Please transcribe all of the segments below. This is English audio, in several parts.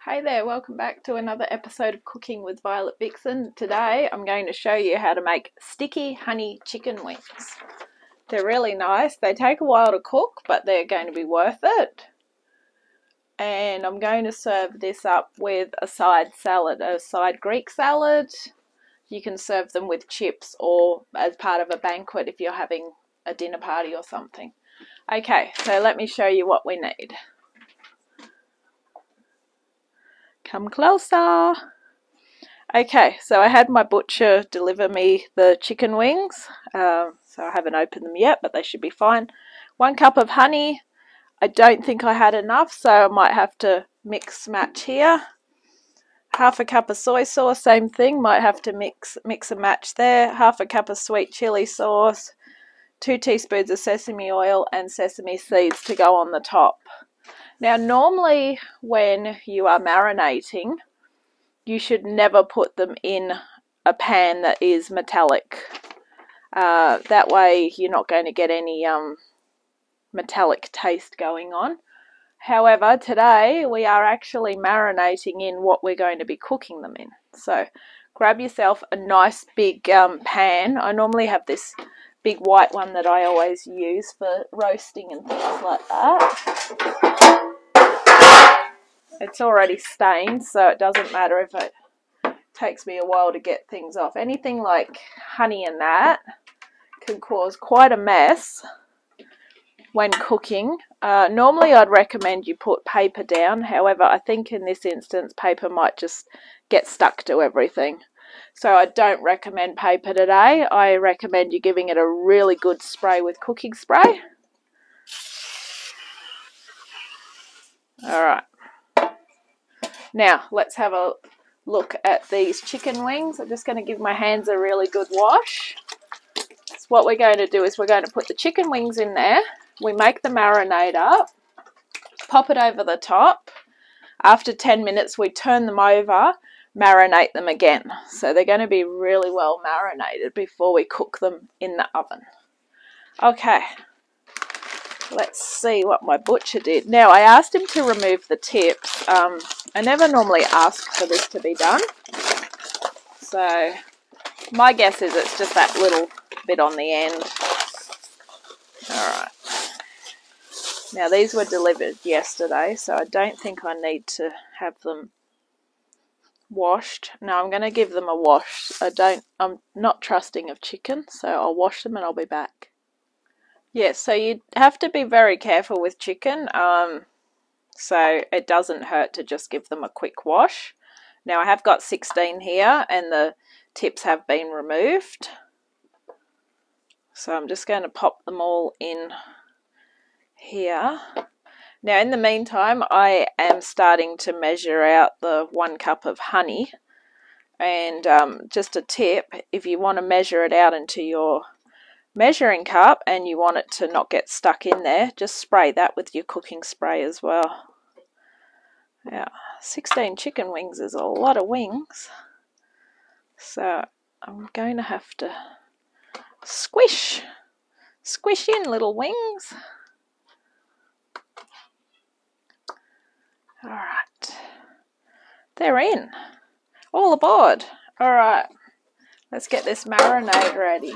Hey there, welcome back to another episode of Cooking with Violet Vixen. Today I'm going to show you how to make sticky honey chicken wings. They're really nice. They take a while to cook, but they're going to be worth it. And I'm going to serve this up with a side salad, a side Greek salad. You can serve them with chips or as part of a banquet if you're having a dinner party or something. Okay, so let me show you what we need. Come closer. Okay, so I had my butcher deliver me the chicken wings. So I haven't opened them yet, but they should be fine. 1 cup of honey. I don't think I had enough, so I might have to mix match here. 1/2 cup of soy sauce, same thing, might have to mix and match there. 1/2 cup of sweet chili sauce. 2 teaspoons of sesame oil and sesame seeds to go on the top. Now, normally when you are marinating, you should never put them in a pan that is metallic. That way you're not going to get any metallic taste going on. However, today we are actually marinating in what we're going to be cooking them in. So grab yourself a nice big pan. I normally have this big white one that I always use for roasting and things like that. It's already stained, so it doesn't matter if it takes me a while to get things off. Anything like honey and that can cause quite a mess when cooking. Normally I'd recommend you put paper down. However, I think in this instance paper might just get stuck to everything. So I don't recommend paper today. I recommend you giving it a really good spray with cooking spray. Alright. Now, let's have a look at these chicken wings. I'm just going to give my hands a really good wash. So what we're going to do is we're going to put the chicken wings in there. We make the marinade up, pop it over the top. After 10 minutes, we turn them over, marinate them again. So they're going to be really well marinated before we cook them in the oven. Okay. Let's see what my butcher did. Now, I asked him to remove the tips. I never normally ask for this to be done. So, my guess is it's just that little bit on the end. Alright. Now, these were delivered yesterday, so I don't think I need to have them washed. Now, I'm going to give them a wash. I'm not trusting of chicken, so I'll wash them and I'll be back. Yes, so you have to be very careful with chicken, so it doesn't hurt to just give them a quick wash. Now I have got 16 here and the tips have been removed. So I'm just going to pop them all in here. Now in the meantime I am starting to measure out the 1 cup of honey. And just a tip, if you want to measure it out into your measuring cup and you want it to not get stuck in there, just spray that with your cooking spray as well. Now, 16 chicken wings is a lot of wings, so I'm going to have to squish in little wings. Alright, they're in, all aboard. Alright, let's get this marinade ready.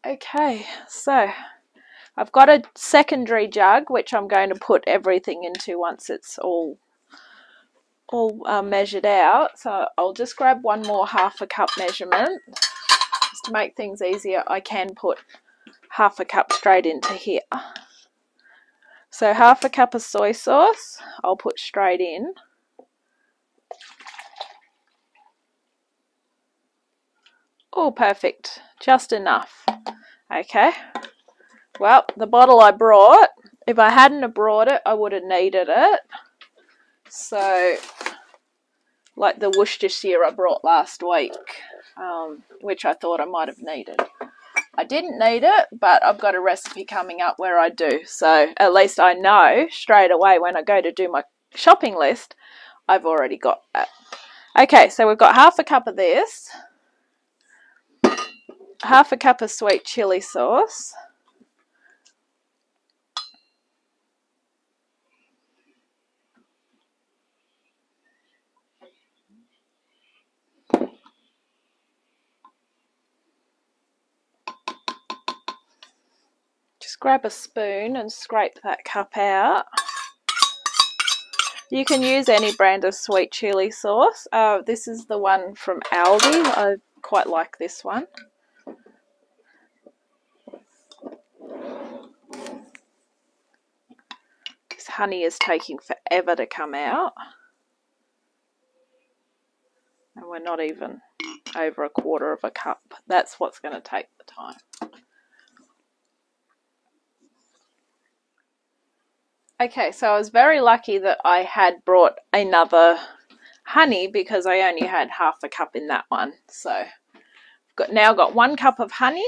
Okay, so I've got a secondary jug which I'm going to put everything into once it's all measured out. So I'll just grab one more 1/2 cup measurement. Just to make things easier, I can put 1/2 cup straight into here. So 1/2 cup of soy sauce I'll put straight in. Oh, perfect, just enough. Okay, well, the bottle I brought, if I hadn't have brought it, I would have needed it. So, like the Worcestershire I brought last week, which I thought I might have needed. I didn't need it, but I've got a recipe coming up where I do. So, at least I know straight away when I go to do my shopping list, I've already got that. Okay, so we've got 1/2 cup of this. 1/2 cup of sweet chili sauce, Just grab a spoon and scrape that cup out. You can use any brand of sweet chili sauce. This is the one from Aldi. I quite like this one. This honey is taking forever to come out. And we're not even over a quarter of a cup. That's what's going to take the time. Okay, so I was very lucky that I had brought another honey because I only had half a cup in that one. So I've now got 1 cup of honey.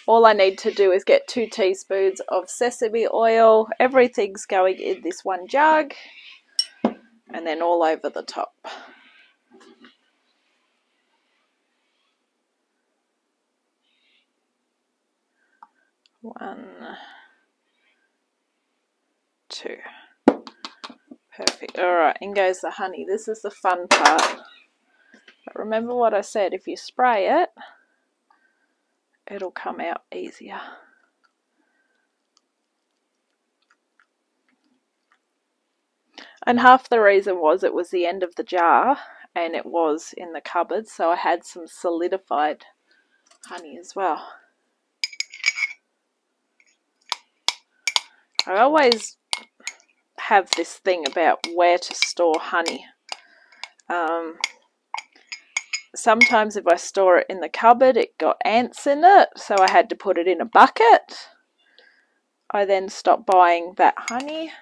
All I need to do is get 2 teaspoons of sesame oil. Everything's going in this one jug and then all over the top. 1, 2. Perfect. Alright, in goes the honey. This is the fun part. But remember what I said, if you spray it, it'll come out easier. And half the reason was it was the end of the jar and it was in the cupboard, so I had some solidified honey as well. I always have this thing about where to store honey. Sometimes if I store it in the cupboard, it got ants in it, so I had to put it in a bucket. I then stopped buying that honey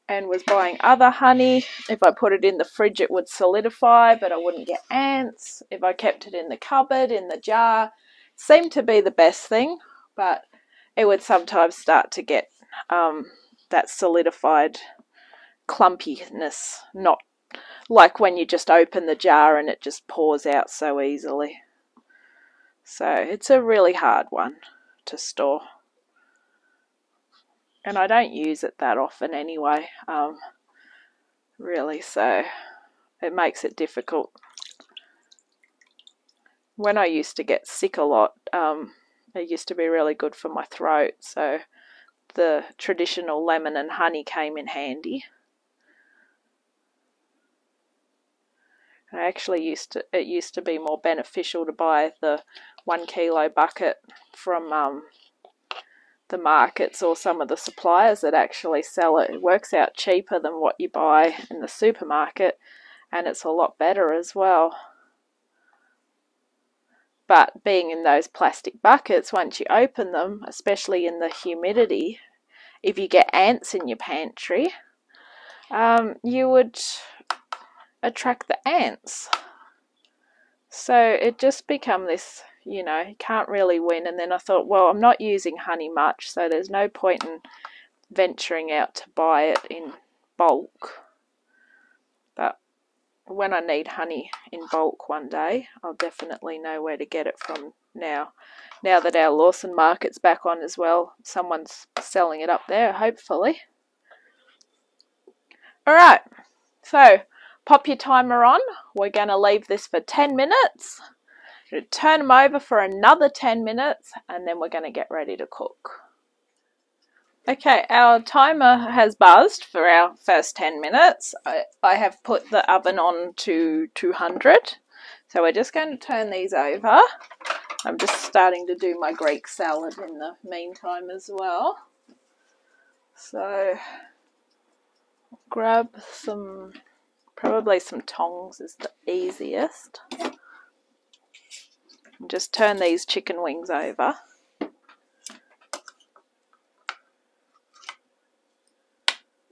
and was buying other honey. If I put it in the fridge, it would solidify, but I wouldn't get ants. If I kept it in the cupboard, in the jar, seemed to be the best thing, but it would sometimes start to get that solidified clumpiness, not like when you just open the jar and it just pours out so easily. So it's a really hard one to store. And I don't use it that often anyway, really, so it makes it difficult. When I used to get sick a lot, it used to be really good for my throat, so the traditional lemon and honey came in handy. I actually it used to be more beneficial to buy the 1 kilo bucket from the markets or some of the suppliers that actually sell it. It works out cheaper than what you buy in the supermarket, and it's a lot better as well. But being in those plastic buckets, once you open them, especially in the humidity, if you get ants in your pantry, you would attract the ants. So it just become this, you know, you can't really win. And then I thought, well, I'm not using honey much, so there's no point in venturing out to buy it in bulk. But when I need honey in bulk one day, I'll definitely know where to get it from now. Now that our Lawson Market's back on as well, someone's selling it up there, hopefully. Alright, so pop your timer on. We're going to leave this for 10 minutes. We're going to turn them over for another 10 minutes, and then we're going to get ready to cook. Okay, our timer has buzzed for our first 10 minutes. I have put the oven on to 200. So we're just going to turn these over. I'm just starting to do my Greek salad in the meantime as well. So grab some, probably some tongs is the easiest. And just turn these chicken wings over.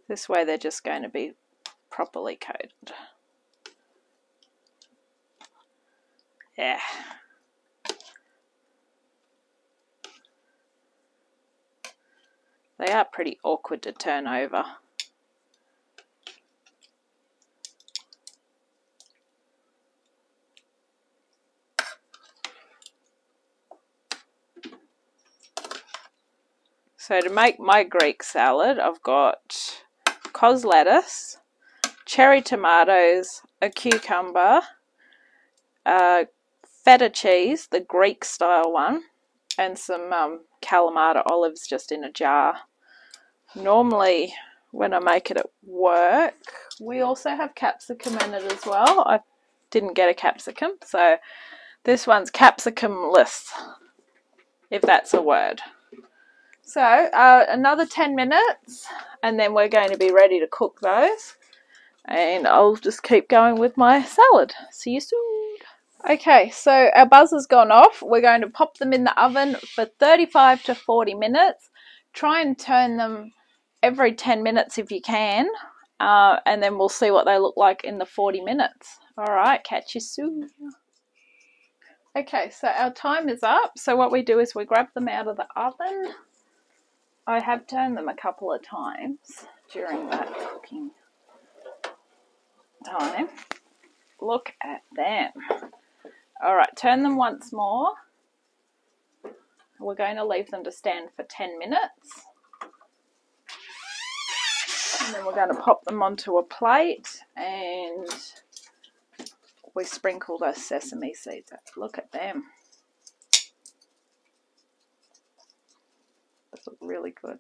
This way they're just going to be properly coated. Yeah. They are pretty awkward to turn over. So to make my Greek salad, I've got cos lettuce, cherry tomatoes, a cucumber, feta cheese, the Greek style one, and some Kalamata olives just in a jar. Normally when I make it at work, we also have capsicum in it as well. I didn't get a capsicum, so this one's capsicumless, if that's a word. So another 10 minutes and then we're going to be ready to cook those, and I'll just keep going with my salad. See you soon. Okay, so our buzzer's gone off. We're going to pop them in the oven for 35 to 40 minutes. Try and turn them every 10 minutes if you can, and then we'll see what they look like in the 40 minutes. Alright, catch you soon. Okay, so our time is up. So what we do is we grab them out of the oven. I have turned them a couple of times during that cooking time. Look at them. Alright, turn them once more. We're going to leave them to stand for 10 minutes. And then we're going to pop them onto a plate and we sprinkle those sesame seeds. Look at them. Those look really good.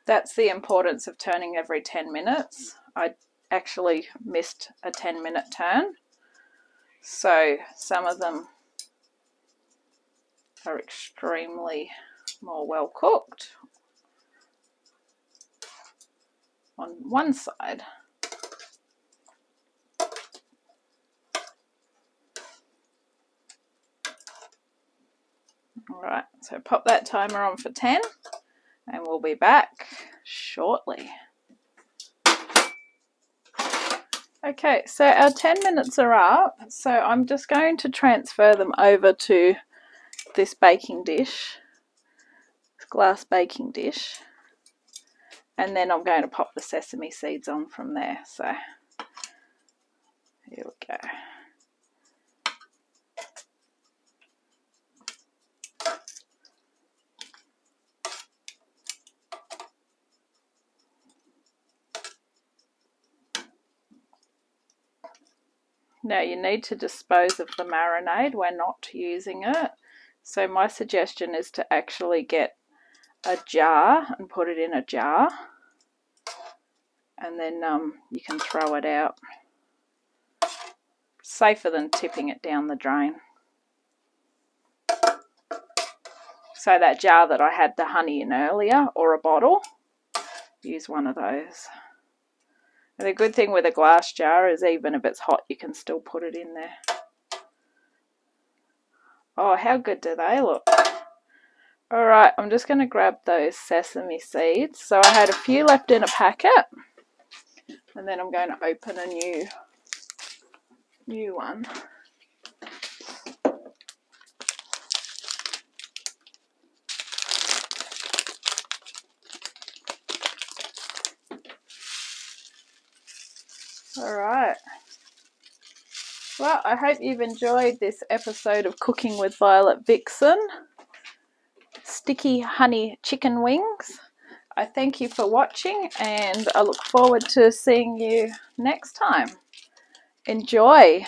That's the importance of turning every 10 minutes. I actually missed a 10-minute turn. So some of them are extremely more well cooked on one side. Alright, so pop that timer on for 10 and we'll be back shortly. Okay, so our 10 minutes are up, so I'm just going to transfer them over to this baking dish, this glass baking dish, and then I'm going to pop the sesame seeds on from there. So here we go. Now you need to dispose of the marinade. We're not using it. So my suggestion is to actually get a jar and put it in a jar. And then you can throw it out. Safer than tipping it down the drain. So that jar that I had the honey in earlier, or a bottle, use one of those. And the good thing with a glass jar is even if it's hot, you can still put it in there. Oh, how good do they look? Alright, I'm just going to grab those sesame seeds. So I had a few left in a packet. And then I'm going to open a new one. Alright. Well, I hope you've enjoyed this episode of Cooking with Violet Vixen. Sticky honey chicken wings. I thank you for watching and I look forward to seeing you next time. Enjoy!